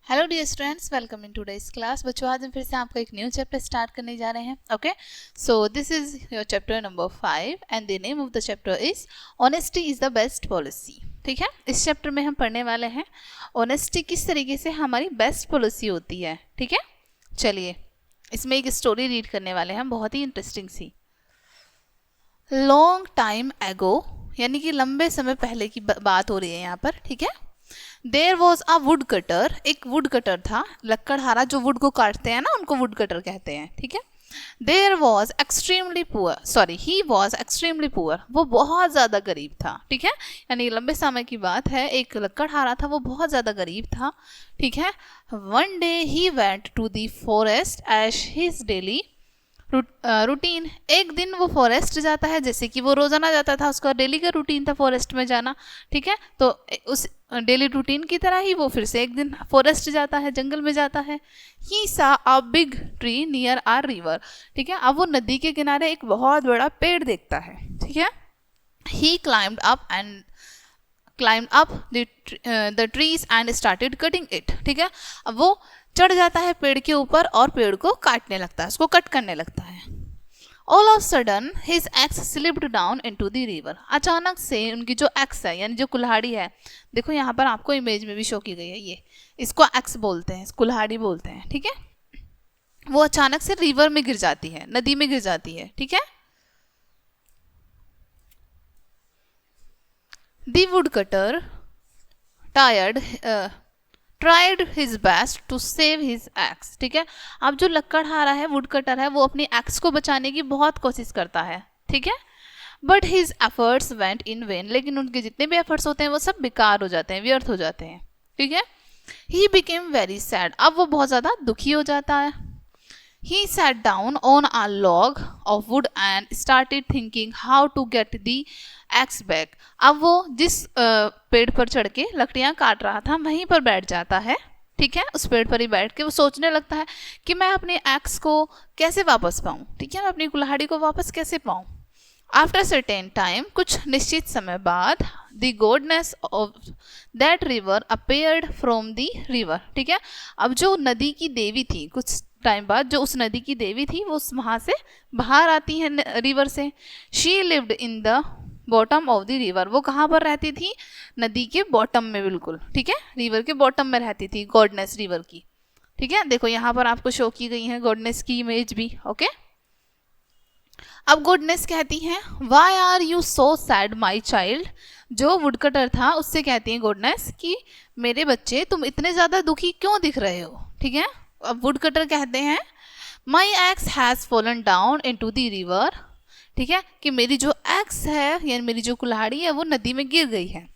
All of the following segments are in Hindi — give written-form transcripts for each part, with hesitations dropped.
Hello dear students, welcome in today's class. बच्चों, आज हम फिर से आपका एक न्यू चैप्टर स्टार्ट करने जा रहे हैं। Okay, so this is your chapter number 5 and the name of the chapter is honesty is the best policy. ठीक है, इस चैप्टर में हम पढ़ने वाले हैं ऑनेस्टी किस तरीके से हमारी बेस्ट पॉलिसी होती है। ठीक है, चलिए इसमें एक स्टोरी रीड करने वाले हैं, बहुत ही इंटरेस्टिंग सी। लॉन्ग टाइम एगो, यानी कि लंबे समय पहले की बात हो रही है यहाँ पर। ठीक है, there was a wood cutter, एक वुड कटर था, लकड़हारा जो वुड को काटते हैं ना, उनको वुड कटर कहते हैं। ठीक है, there was extremely poor, sorry he was extremely poor, वो बहुत ज़्यादा गरीब था। ठीक है, यानी लंबे समय की बात है, एक लकड़हारा था, वो बहुत ज़्यादा गरीब था। ठीक है, one day he went to the forest as his daily routine. एक दिन वो फॉरेस्ट जाता है, जैसे कि वो रोजाना जाता था, उसका डेली का रूटीन था फॉरेस्ट में जाना। ठीक है, तो उस डेली रूटीन की तरह ही वो फिर से एक दिन फॉरेस्ट जाता है, जंगल में जाता है। He saw a big tree near a river. ठीक है, अब वो नदी के किनारे एक बहुत बड़ा पेड़ देखता है। ठीक है, he climbed up the trees and started cutting it. ठीक है, अब वो चढ़ जाता है पेड़ के ऊपर और पेड़ को काटने लगता है, उसको कट करने लगता है। All of sudden his ex slipped down into the river. अचानक से उनकी जो एक्स है, यानी जो कुल्हाड़ी है, देखो यहाँ पर आपको इमेज में भी शो की गई है, ये इसको एक्स बोलते हैं, कुल्हाड़ी बोलते हैं। ठीक है, वो अचानक से रिवर में गिर जाती है, नदी में गिर जाती है। ठीक है, the wood cutter tired tried his best to save his axe. ठीक है, अब जो लकड़हारा है, वुड कटर है, वो अपनी एक्स को बचाने की बहुत कोशिश करता है। ठीक है, but his efforts went in when, लेकिन उनके जितने भी एफर्ट्स होते हैं वो सब बेकार हो जाते हैं, व्यर्थ हो जाते हैं। ठीक है, ही बिकेम वेरी सैड, अब वो बहुत ज्यादा दुखी हो जाता है। He sat down on a log of wood and started thinking how to get the axe back. अब वो जिस पेड़ पर चढ़ के लकड़ियां काट रहा था वहीं पर बैठ जाता है। ठीक है, उस पेड़ पर ही बैठ के वो सोचने लगता है कि मैं अपने एक्स को कैसे वापस पाऊं। ठीक है, मैं अपनी कुल्हाड़ी को वापस कैसे पाऊं। आफ्टर सर्टेन टाइम, कुछ निश्चित समय बाद, the goodness of that river appeared from the river. ठीक है, अब जो नदी की देवी थी, कुछ टाइम बाद जो उस नदी की देवी थी, वो वहां से बाहर आती है रिवर से। She lived in the bottom of the river, वो कहाँ पर रहती थी? नदी के बॉटम में, बिल्कुल। ठीक है, रिवर के बॉटम में रहती थी गॉडनेस, रिवर की। ठीक है, देखो यहाँ पर आपको शो की गई है गॉडनेस की इमेज भी। ओके, अब गुडनेस कहती है, why are you so sad my child. जो वुडकटर था उससे कहती है गुडनेस कि मेरे बच्चे, तुम इतने ज्यादा दुखी क्यों दिख रहे हो। ठीक है, अब वुडकटर कहते हैं, my axe has fallen down into the river. ठीक है, कि मेरी जो एक्स है, यानी मेरी जो कुल्हाड़ी है, वो नदी में गिर गई है।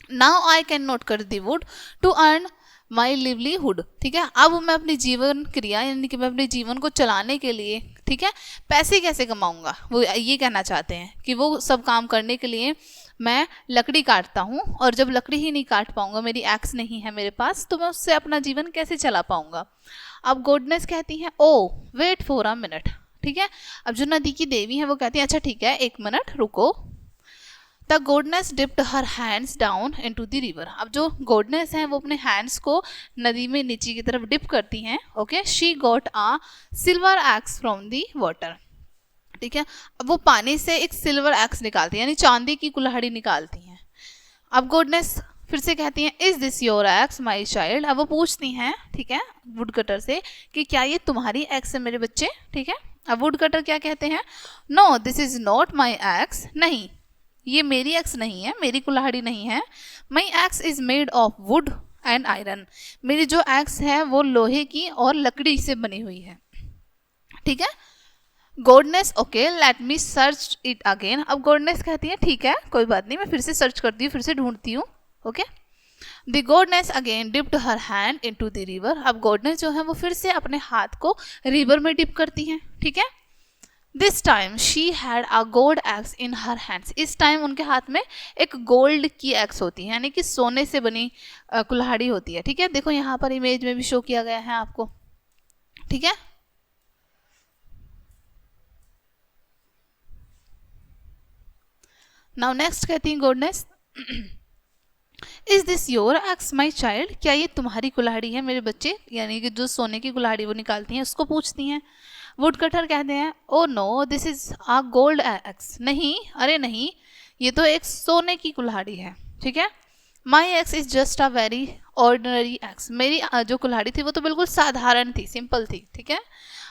Now I can not cut the wood to earn my livelihood. ठीक है, अब मैं अपनी जीवन क्रिया, यानी कि मैं अपने जीवन को चलाने के लिए, ठीक है, पैसे कैसे कमाऊंगा, वो ये कहना चाहते हैं कि वो सब काम करने के लिए मैं लकड़ी काटता हूँ, और जब लकड़ी ही नहीं काट पाऊंगा, मेरी एक्स नहीं है मेरे पास, तो मैं उससे अपना जीवन कैसे चला पाऊंगा। अब गॉडनेस कहती है, oh wait for a minute. ठीक है, अब जो नदी की देवी है वो कहती है, अच्छा ठीक है, एक मिनट रुको। The goodness dipped her hands down into the river. अब जो गॉडनेस है वो अपने हैंड्स को नदी में नीचे की तरफ डिप करती हैं। Okay, she got a silver x from the water. ठीक है, अब वो पानी से एक सिल्वर एक्स निकालती है, यानी चांदी की कुल्हाड़ी निकालती हैं। अब गॉडनेस फिर से कहती हैं, is this your x my child. अब वो पूछती हैं, ठीक है, वुडकटर से कि क्या ये तुम्हारी एक्स है मेरे बच्चे। ठीक है, अब वुडकटर क्या कहते हैं, no this is not my axe. नहीं, ये मेरी एक्स नहीं है, मेरी कुल्हाड़ी नहीं है। My axe is made of wood and iron. मेरी जो एक्स है वो लोहे की और लकड़ी से बनी हुई है। ठीक है, goodness okay let me search it again. अब गॉडनेस कहती है, ठीक है कोई बात नहीं, मैं फिर से सर्च करती हूँ, फिर से ढूंढती हूँ। Okay, the goodness again dipped her hand into the river. अब गॉडनेस जो है वो फिर से अपने हाथ को रिवर में डिप करती हैं। ठीक है, this time she had a gold x in her hands. इस टाइम उनके हाथ में एक गोल्ड की एक्स होती है, यानी कि सोने से बनी कुल्हाड़ी होती है। ठीक है, देखो यहाँ पर इमेज में भी शो किया गया है आपको। ठीक है, नाउ नेक्स्ट कहती है goodness, is this your x my child, क्या ये तुम्हारी कुल्हाड़ी है मेरे बच्चे, यानी कि जो सोने की कुल्हाड़ी वो निकालती हैं उसको पूछती हैं। वुड कटर कहते हैं oh no this is a gold axe, नहीं अरे नहीं ये तो एक सोने की कुल्हाड़ी है, ठीक है। My axe is just a very ordinary axe, मेरी जो कुल्हाड़ी थी वो तो बिल्कुल साधारण थी, सिंपल थी, ठीक है।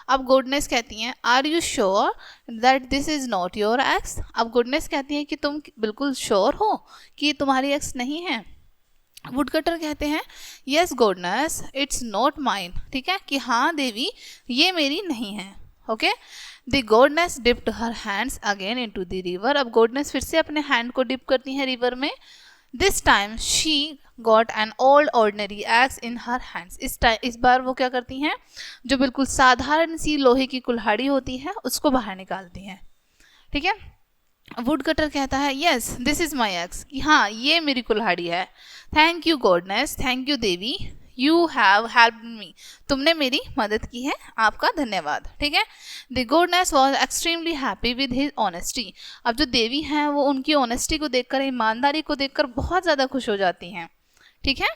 अब गुडनेस कहती हैं are you sure that this is not your axe, अब गुडनेस कहती हैं कि तुम बिल्कुल श्योर हो कि तुम्हारी एक्स नहीं है। वुडकटर कहते हैं yes goodness it's not mine, ठीक है, कि हाँ देवी ये मेरी नहीं है, okay. The goddess dipped her hands again into the river, अब गोडनेस फिर से अपने हैंड को डिप करती हैं रिवर में। This time she got an old ordinary x in her hands, इस बार वो क्या करती हैं, जो बिल्कुल साधारण सी लोहे की कुल्हाड़ी होती है उसको बाहर निकालती हैं, ठीक है। वुड कटर कहता है yes this is my x, कि हाँ ये मेरी कुल्हाड़ी है। Thank you goodness, thank you Devi, you have helped me, तुमने मेरी मदद की है, आपका धन्यवाद, ठीक है। The goodness was extremely happy with his honesty, अब जो देवी हैं वो उनकी ऑनेस्टी को देखकर, ईमानदारी को देखकर बहुत ज़्यादा खुश हो जाती हैं, ठीक है।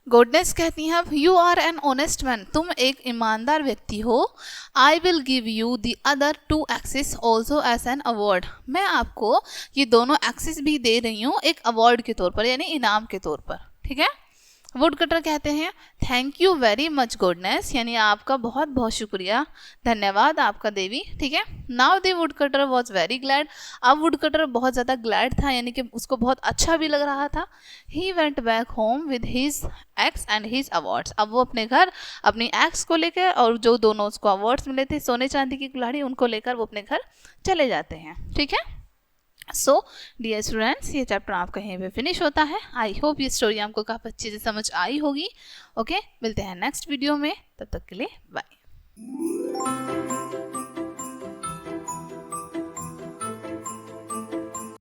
गॉडनेस कहती हैं अब you are an honest man, तुम एक ईमानदार व्यक्ति हो। I will give you the other 2 axes also as an award, मैं आपको ये दोनों एक्सिस भी दे रही हूँ एक अवार्ड के तौर पर, यानी इनाम के तौर पर, ठीक है। वुड कटर कहते हैं thank you very much goodness, यानी आपका बहुत बहुत शुक्रिया, धन्यवाद आपका देवी, ठीक है। Now the wood cutter was very glad, अब वुड कटर बहुत ज़्यादा ग्लैड था, यानी कि उसको बहुत अच्छा भी लग रहा था। He went back home with his ex and his awards, अब वो अपने घर अपनी एक्स को लेकर और जो दोनों उसको अवार्ड्स मिले थे सोने चांदी की कुल्हाड़ी उनको लेकर वो अपने घर चले जाते हैं, ठीक है। सो डियर स्टूडेंट्स ये चैप्टर आपका यहीं पे फिनिश होता है। आई होप ये स्टोरी आपको काफ़ी अच्छे से समझ आई होगी, ओके। मिलते हैं नेक्स्ट वीडियो में, तब तक के लिए बाय।